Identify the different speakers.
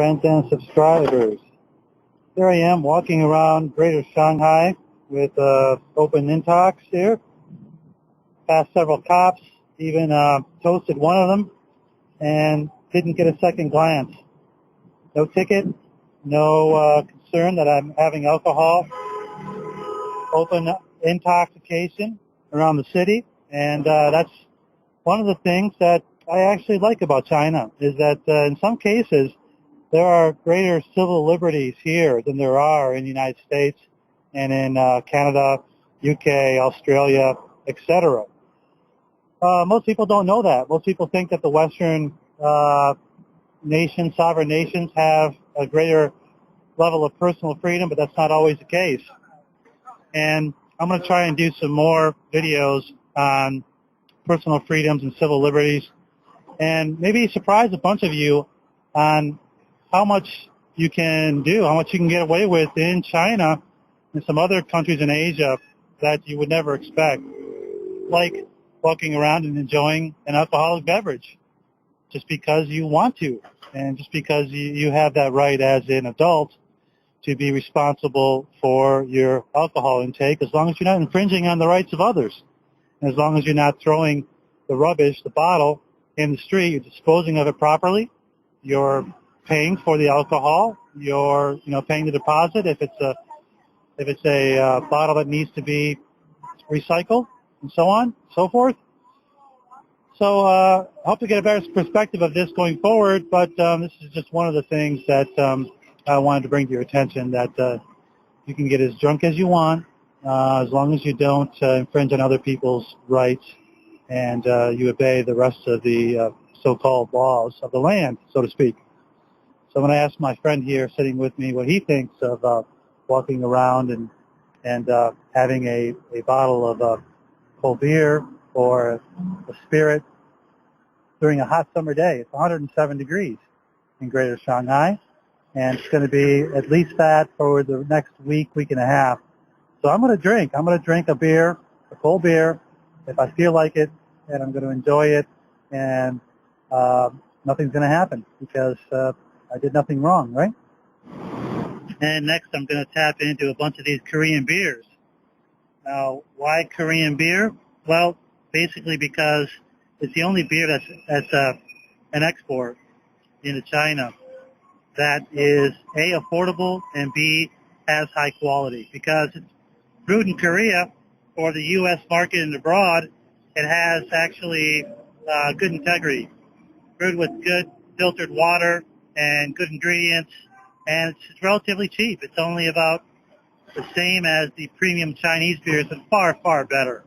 Speaker 1: friends and subscribers. Here I am walking around Greater Shanghai with open intox here. Passed several cops, even toasted one of them, and didn't get a second glance. No ticket, no concern that I'm having alcohol. Open intoxication around the city, and that's one of the things that I actually like about China, is that in some cases there are greater civil liberties here than there are in the United States and in Canada, UK, Australia, etc. Most people don't know that. Most people think that the Western nations, sovereign nations, have a greater level of personal freedom, but that's not always the case. And I'm going to try and do some more videos on personal freedoms and civil liberties, and maybe surprise a bunch of you on how much you can do, how much you can get away with in China and some other countries in Asia that you would never expect, like walking around and enjoying an alcoholic beverage just because you want to, and just because you have that right as an adult to be responsible for your alcohol intake, as long as you're not infringing on the rights of others, and as long as you're not throwing the rubbish, the bottle, in the street. You're disposing of it properly. You're paying for the alcohol. You're paying the deposit if it's a bottle that needs to be recycled, and so on, so forth. So I hope to get a better perspective of this going forward, but this is just one of the things that I wanted to bring to your attention, that you can get as drunk as you want, as long as you don't infringe on other people's rights, and you obey the rest of the so-called laws of the land, so to speak. So I'm going to ask my friend here sitting with me what he thinks of walking around and having a bottle of cold beer or a spirit during a hot summer day. It's 107 degrees in Greater Shanghai, and it's going to be at least that for the next week and a half. So I'm going to drink. I'm going to drink a beer, a cold beer, if I feel like it, and I'm going to enjoy it, and nothing's going to happen because I did nothing wrong, right? And next I'm going to tap into a bunch of these Korean beers. Now, why Korean beer? Well, basically because it's the only beer that's an export into China that is A, affordable, and B, has high quality. Because it's brewed in Korea for the U.S. market and abroad, it has actually good integrity. Brewed with good filtered water and good ingredients, and it's relatively cheap. It's only about the same as the premium Chinese beers, but far, far better.